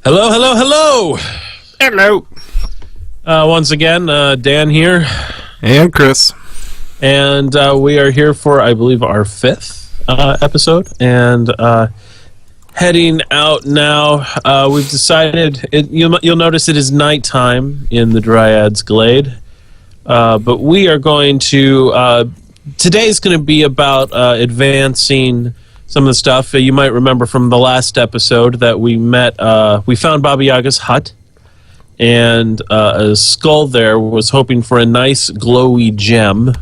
Hello, hello, hello! Hello. Once again, Dan here. And Chris. And we are here for, I believe, our fifth episode. And heading out now, we've decided, you'll notice it is nighttime in the Dryad's Glade. But we are going to, today's going to be about advancing some of the stuff. You might remember from the last episode that we found Baba Yaga's hut. And a skull there was hoping for a nice glowy gem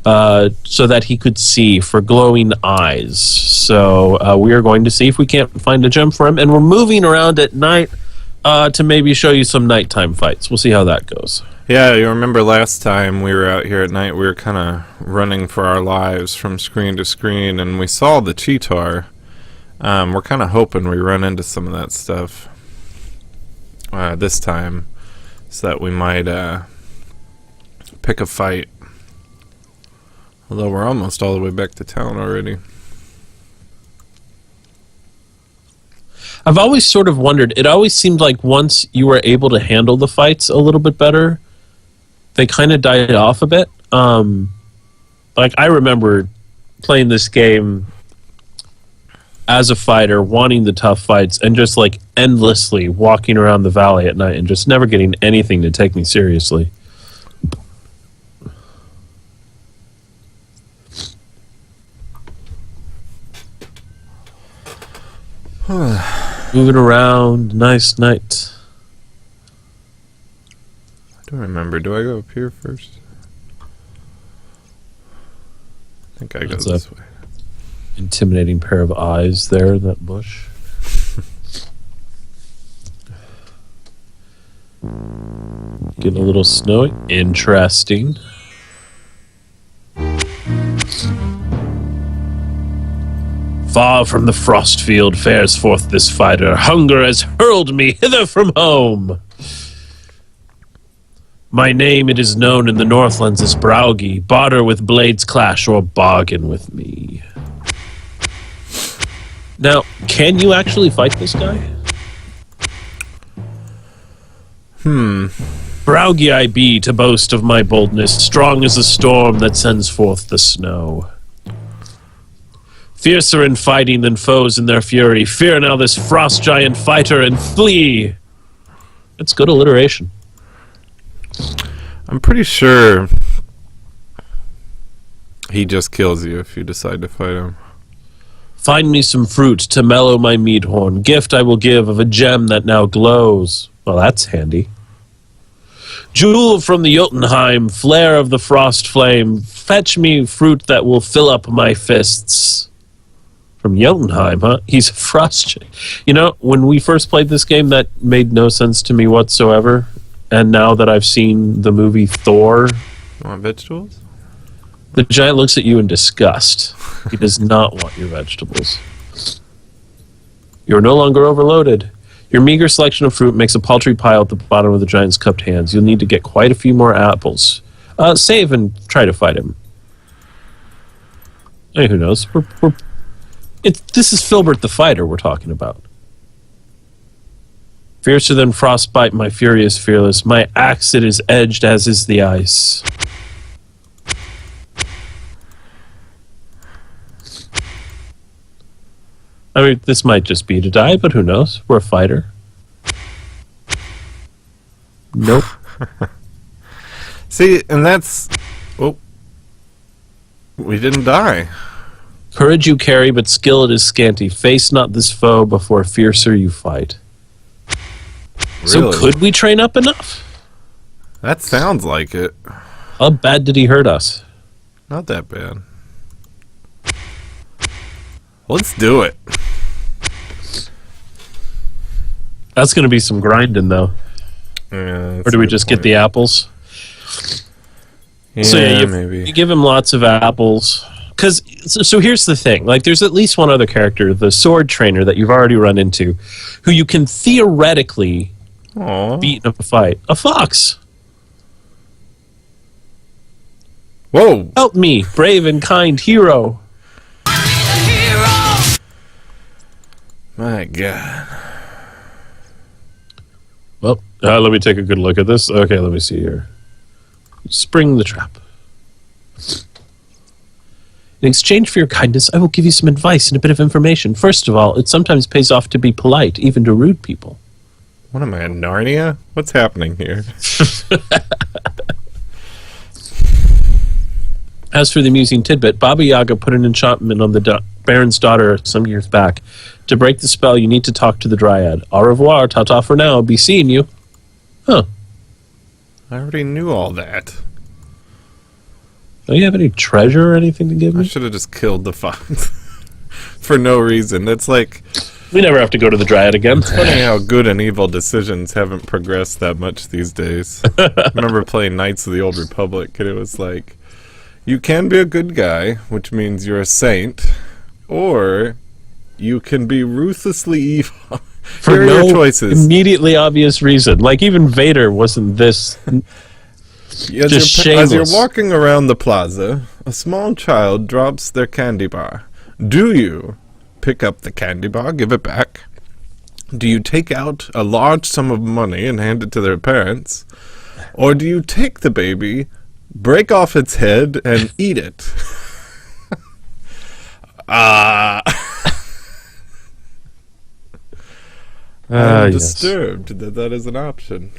so that he could see, for glowing eyes. So we are going to see if we can't find a gem for him. And we're moving around at night to maybe show you some nighttime fights. We'll see how that goes. Yeah, you remember last time we were out here at night, we were kind of running for our lives from screen to screen, and we saw the cheetar. We're kind of hoping we run into some of that stuff this time, so that we might pick a fight. Although we're almost all the way back to town already. I've always sort of wondered, it always seemed like once you were able to handle the fights a little bit better, they kind of died off a bit. Like, I remember playing this game as a fighter, wanting the tough fights, and just, like, endlessly walking around the valley at night and just never getting anything to take me seriously. Moving around, nice night. I don't remember. Do I go up here first? I think I go this way. Intimidating pair of eyes there in that bush. Getting a little snowy. Interesting. Far from the frost field fares forth this fighter. Hunger has hurled me hither from home. My name, it is known in the Northlands as Braugi. Barter with blades clash or bargain with me. Now, can you actually fight this guy? Braugi I be to boast of my boldness, strong as a storm that sends forth the snow. Fiercer in fighting than foes in their fury. Fear now this frost giant fighter and flee. That's good alliteration. I'm pretty sure he just kills you if you decide to fight him. Find me some fruit to mellow my mead horn. Gift I will give of a gem that now glows. Well, that's handy. Jewel from the Jotunheim, flare of the frost flame. Fetch me fruit that will fill up my fists. From Jotunheim, huh? He's a frost. You know, when we first played this game, that made no sense to me whatsoever. And now that I've seen the movie Thor... You want vegetables? The giant looks at you in disgust. He does not want your vegetables. You are no longer overloaded. Your meager selection of fruit makes a paltry pile at the bottom of the giant's cupped hands. You'll need to get quite a few more apples. Save and try to fight him. Hey, who knows? This is Philbert the fighter we're talking about. Fiercer than frostbite, my fury is fearless. My axe, it is edged as is the ice. I mean, this might just be to die, but who knows? We're a fighter. Nope. See, and that's... Oh. We didn't die. Courage you carry, but skill it is scanty. Face not this foe before fiercer you fight. Really? So could we train up enough? That sounds like it. How bad did he hurt us? Not that bad. Let's do it. That's going to be some grinding, though. Yeah, or do we just get the apples? Yeah, so yeah, maybe. You give him lots of apples. So here's the thing. Like, there's at least one other character, the sword trainer that you've already run into, who you can theoretically beat in a fight. A fox. Whoa. Help me, brave and kind hero. My God. Let me take a good look at this. Okay, let me see here. Spring the trap. In exchange for your kindness, I will give you some advice and a bit of information. First of all, it sometimes pays off to be polite, even to rude people. What am I, in Narnia? What's happening here? As for the amusing tidbit, Baba Yaga put an enchantment on the Baron's daughter some years back. To break the spell, you need to talk to the Dryad. Au revoir, ta-ta for now, be seeing you. Huh. I already knew all that. Do you have any treasure or anything to give I me? should have just killed the fox. For no reason. That's like... We never have to go to the Dryad again. It's funny how good and evil decisions haven't progressed that much these days. I remember playing Knights of the Old Republic, and it was like, you can be a good guy, which means you're a saint, or you can be ruthlessly evil. For Here are no your choices. immediately obvious reason. Like, even Vader wasn't this... As you're walking around the plaza, a small child drops their candy bar. Do you pick up the candy bar, give it back? Do you take out a large sum of money and hand it to their parents? Or do you take the baby, break off its head, and eat it? I'm disturbed that that is an option.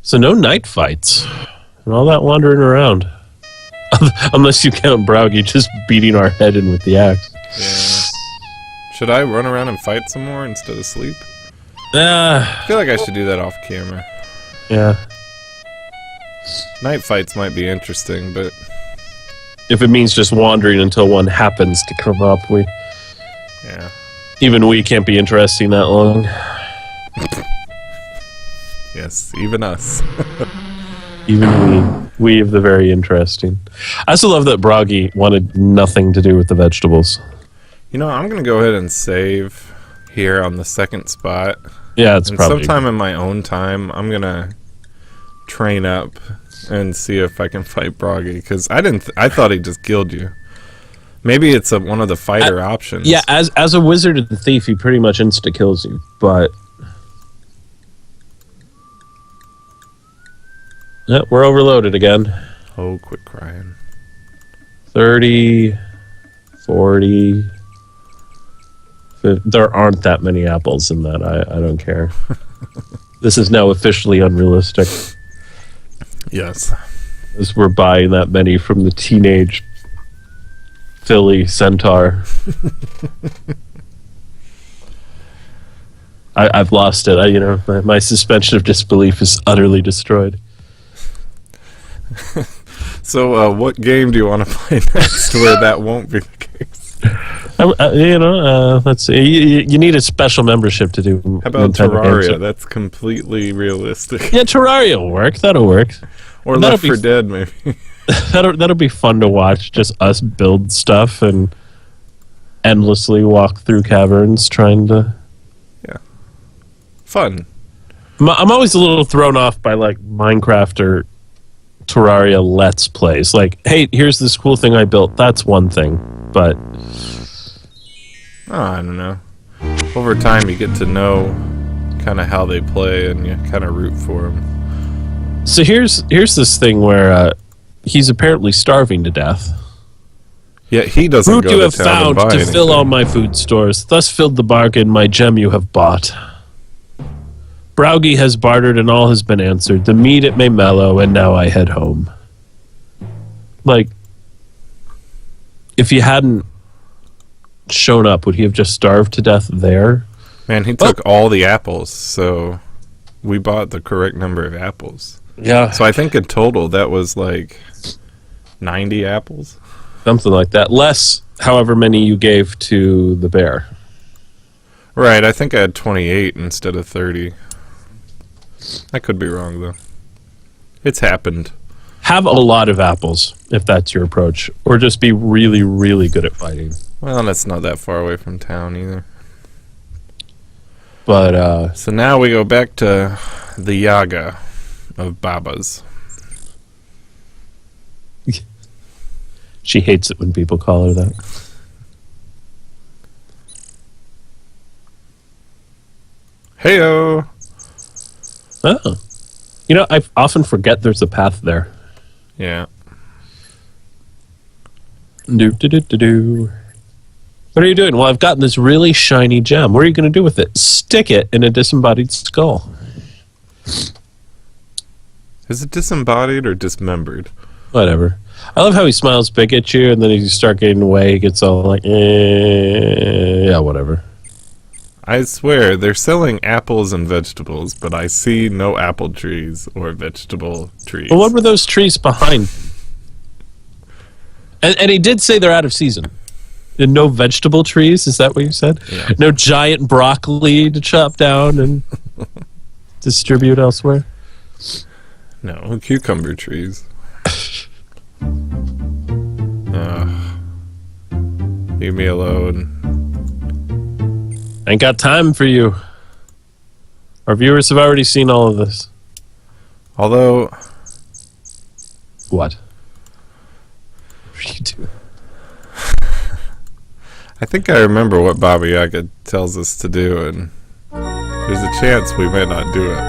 So no night fights and all that wandering around. Unless you count Browgie just beating our head in with the axe. Yeah. Should I run around and fight some more instead of sleep? I feel like I should do that off camera. Yeah. Night fights might be interesting, but... If it means just wandering until one happens to come up, Yeah. even we can't be interesting that long. Yes, even us. Even we have the very interesting. I also love that Broggy wanted nothing to do with the vegetables. You know, I'm going to go ahead and save here on the second spot. Yeah, it's and probably... sometime in my own time, I'm going to train up and see if I can fight Broggy, because I thought he just killed you. Maybe it's one of the fighter options. Yeah, as a wizard and thief, he pretty much insta-kills you, but... Yeah, we're overloaded again. Oh, quit crying. 30, 40... There aren't that many apples in that. I don't care. This is now officially unrealistic. Yes. As we're buying that many from the teenage Philly centaur. I've lost it. My suspension of disbelief is utterly destroyed. So, what game do you want to play next where that won't be the case? Let's see. You need a special membership to do. How about Nintendo Terraria? games. That's completely realistic. Yeah, Terraria will work. That'll work. Or Left 4 Dead, maybe. That'll be fun to watch. Just us build stuff and endlessly walk through caverns trying to... Yeah. Fun. I'm always a little thrown off by, like, Minecraft or Terraria Let's Plays. Like, hey, here's this cool thing I built. That's one thing. But... Oh, I don't know. Over time, you get to know kind of how they play, and you kind of root for them. So here's this thing where he's apparently starving to death. Yeah, he doesn't Fruit go you to have town found and buy to anything. fill all my food stores, thus filled the bargain my gem you have bought. Browgie has bartered and all has been answered. The mead it may mellow, and now I head home. Like, if he hadn't shown up, would he have just starved to death there? Man, he took all the apples, so we bought the correct number of apples. Yeah. So I think in total that was like 90 apples. Something like that. Less however many you gave to the bear. Right, I think I had 28 instead of 30. I could be wrong, though. It's happened. Have a lot of apples, if that's your approach. Or just be really, really good at fighting. Well, that's not that far away from town, either. But, So now we go back to the Yaga of Babas. she hates it when people call her that. Heyo! Oh. You know, I often forget there's a path there. Yeah. Do. What are you doing? Well, I've gotten this really shiny gem. What are you going to do with it? Stick it in a disembodied skull. Is it disembodied or dismembered? Whatever. I love how he smiles big at you, and then as you start getting away, he gets all like, yeah, whatever. I swear, they're selling apples and vegetables, but I see no apple trees or vegetable trees. Well, what were those trees behind? And he did say they're out of season. And no vegetable trees, is that what you said? Yeah. No giant broccoli to chop down and distribute elsewhere? No, cucumber trees. Leave me alone. Ain't got time for you. Our viewers have already seen all of this. Although... What? What are you doing? I think I remember what Baba Yaga tells us to do, and there's a chance we may not do it.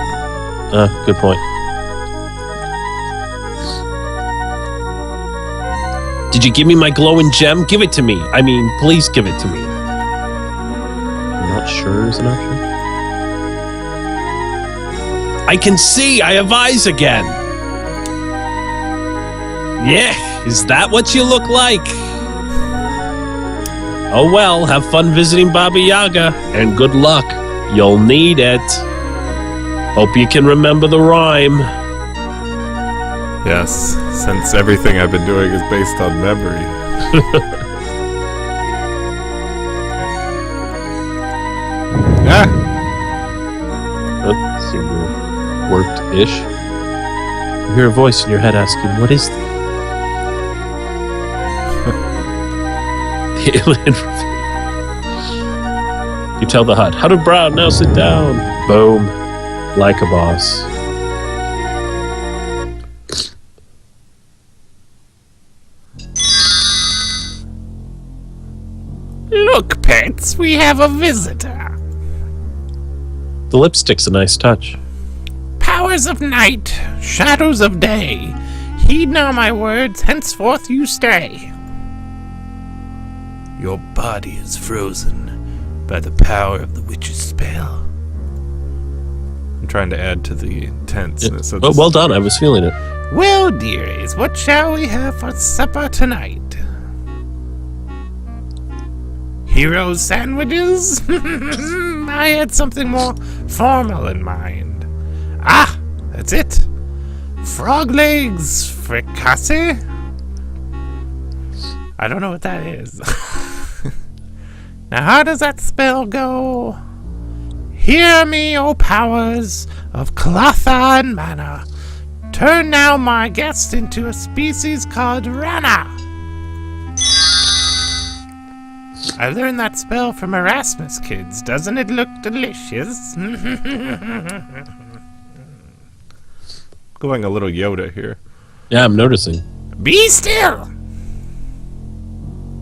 Good point. Did you give me my glowing gem? Give it to me. I mean, please give it to me. I'm not sure is an option. I can see. I have eyes again. Yeah, is that what you look like? Oh well, have fun visiting Baba Yaga, and good luck. You'll need it. Hope you can remember the rhyme. Yes, since everything I've been doing is based on memory. Ah! Oh, seemed to have worked-ish. You hear a voice in your head asking, what is that? The alien reveal. You tell the HUD, HUD of Brown, now sit down. Boom. Like a boss. Look, pets, we have a visitor. The lipstick's a nice touch. Powers of night, shadows of day. Heed now my words, henceforth you stay. Your body is frozen by the power of the witch's spell. I'm trying to add to the tenseness of Oh, this. well done, I was feeling it. Well, dearies, what shall we have for supper tonight? Hero sandwiches? I had something more formal in mind. Ah, that's it. Frog legs fricassee? I don't know what that is. Now, how does that spell go? Hear me, O powers of Clotha and Mana. Turn now my guest into a species called Rana. I learned that spell from Erasmus, kids. Doesn't it look delicious? Going a little Yoda here. Yeah, I'm noticing. Be still!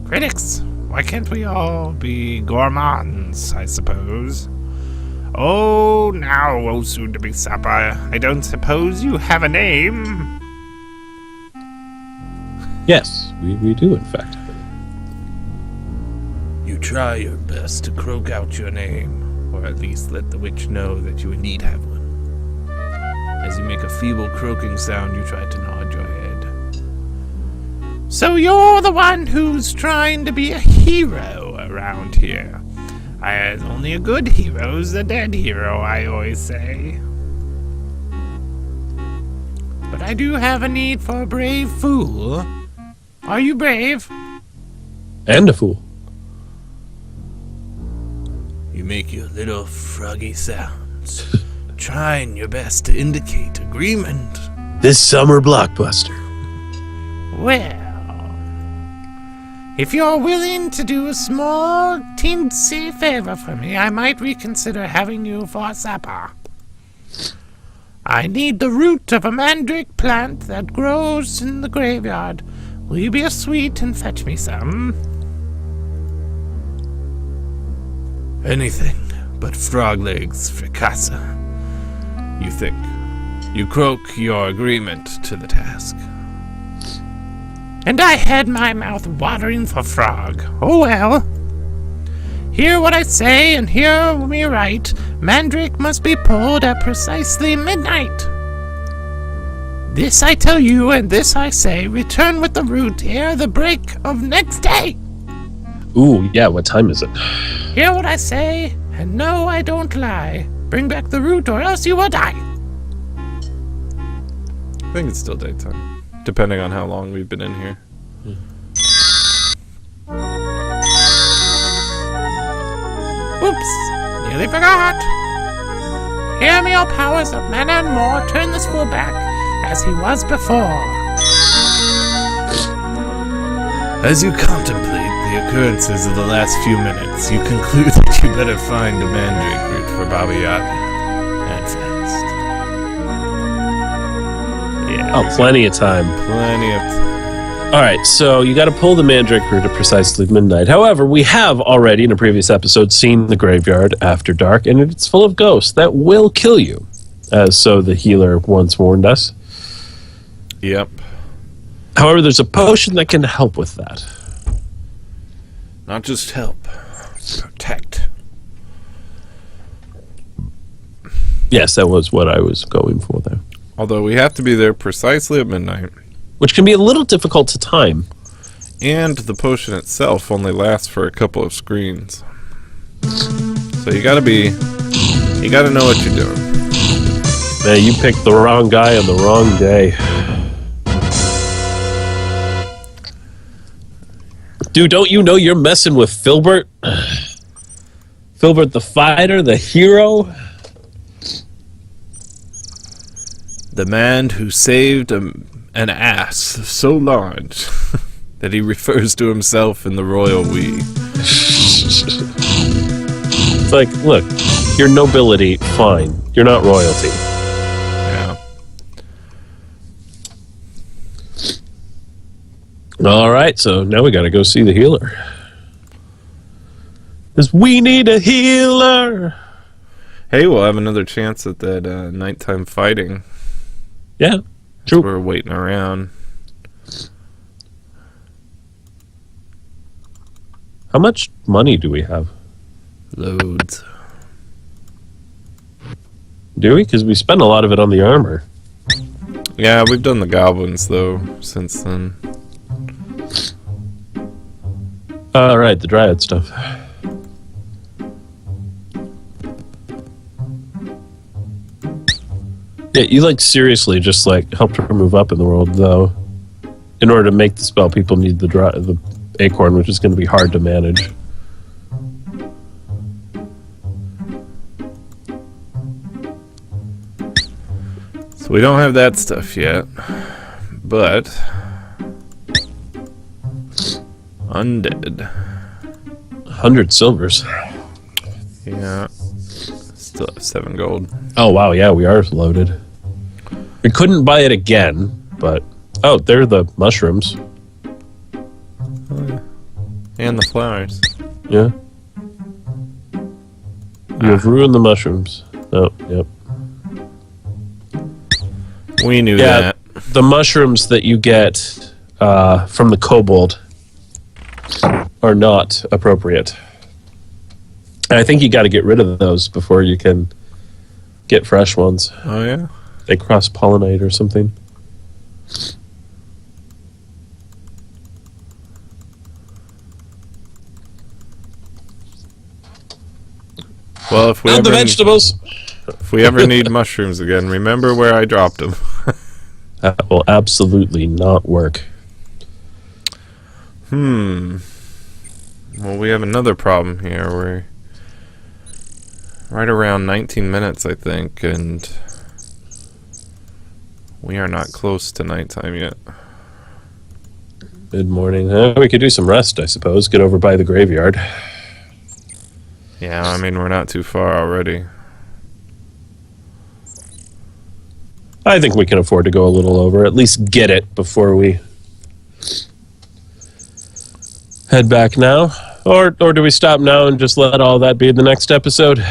Critics, why can't we all be gourmands, I suppose? Oh, now, oh soon-to-be supper, I don't suppose you have a name? Yes, we do, in fact. You try your best to croak out your name, or at least let the witch know that you indeed have one. As you make a feeble croaking sound, you try to nod your head. So you're the one who's trying to be a hero around here. Only a good hero's a dead hero, I always say. But I do have a need for a brave fool. Are you brave? And a fool. You make your little froggy sounds, trying your best to indicate agreement. This summer blockbuster. Well, if you're willing to do a small, teensy favor for me, I might reconsider having you for supper. I need the root of a mandrake plant that grows in the graveyard. Will you be a sweet and fetch me some? Anything but frog legs fricassee. You think. You croak your agreement to the task. And I had my mouth watering for frog. Oh well. Hear what I say and hear me right. Mandrake must be pulled at precisely midnight. This I tell you and this I say. Return with the root ere the break of next day. Ooh, yeah, what time is it? Hear what I say, and no, I don't lie. Bring back the root, or else you will die. I think it's still daytime, depending on how long we've been in here. Oops, nearly forgot. Hear me, all powers of man and more. Turn this fool back, as he was before. As you contemplate the occurrences of the last few minutes, you conclude that you better find a mandrake root for Baba Yaga, and fast. Yeah. Oh, plenty of time. Plenty of All right, so you got to pull the mandrake root at precisely midnight. However, we have already, in a previous episode, seen the graveyard after dark, and it's full of ghosts that will kill you, as so the healer once warned us. Yep. However, there's a potion that can help with that. Not just help, protect. Yes, that was what I was going for there. Although we have to be there precisely at midnight. Which can be a little difficult to time. And the potion itself only lasts for a couple of screens. So you gotta know what you're doing. Man, you picked the wrong guy on the wrong day. Dude, don't you know you're messing with Philbert? Philbert the fighter, the hero? The man who saved an ass so large that he refers to himself in the royal we. It's like, look, you're nobility, fine. You're not royalty. Yeah. All right, so now we got to go see the healer. Because we need a healer. Hey, we'll have another chance at that nighttime fighting. Yeah, true. We're waiting around. How much money do we have? Loads. Do we? Because we spent a lot of it on the armor. Yeah, we've done the goblins, though, since then. All right, the dryad stuff. Yeah, you seriously just helped her move up in the world, though. In order to make the spell, people need the acorn, which is going to be hard to manage. So we don't have that stuff yet, but undead. 100 silvers. Yeah. Still have 7 gold. Oh, wow, yeah, we are loaded. We couldn't buy it again, but... Oh, they're the mushrooms. Oh, yeah. And the flowers. Yeah. You have ruined the mushrooms. Oh, yep. We knew Yeah, that. the mushrooms that you get from the kobold are not appropriate. And I think you got to get rid of those before you can get fresh ones. Oh, yeah? They cross-pollinate or something. Well, if we Not ever, the vegetables! if we ever need mushrooms again, remember where I dropped them. That will absolutely not work. Well, we have another problem here. We're right around 19 minutes, I think, and we are not close to nighttime yet. Good morning. We could do some rest, I suppose. Get over by the graveyard. Yeah, I mean, we're not too far already. I think we can afford to go a little over. At least get it before we head back now. Or do we stop now and just let all that be in the next episode?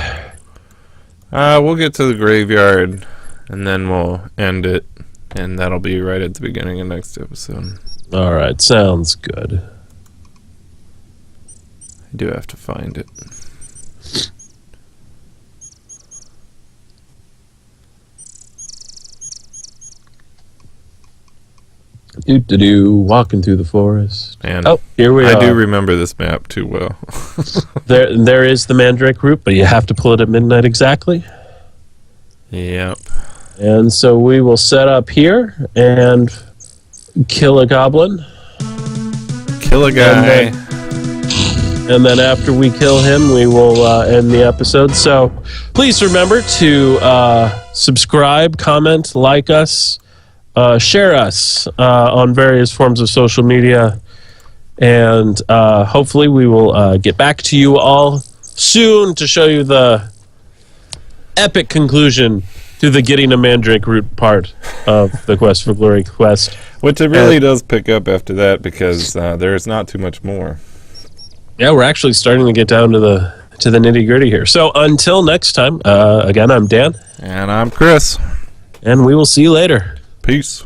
We'll get to the graveyard and then we'll end it, and that'll be right at the beginning of next episode. All right, sounds good. I do have to find it. Walking through the forest. And here we are. I do remember this map too well. There is the Mandrake route, but you have to pull it at midnight exactly. Yep. And so we will set up here and kill a goblin. Kill a guy. And then after we kill him, we will end the episode. So please remember to subscribe, comment, like us, share us on various forms of social media. And hopefully we will get back to you all soon to show you the epic conclusion to the getting a Mandrake route part of the Quest for Glory quest. Which it really does pick up after that, because there's not too much more. Yeah, we're actually starting to get down to the nitty-gritty here. So until next time, again, I'm Dan. And I'm Chris. And we will see you later. Peace.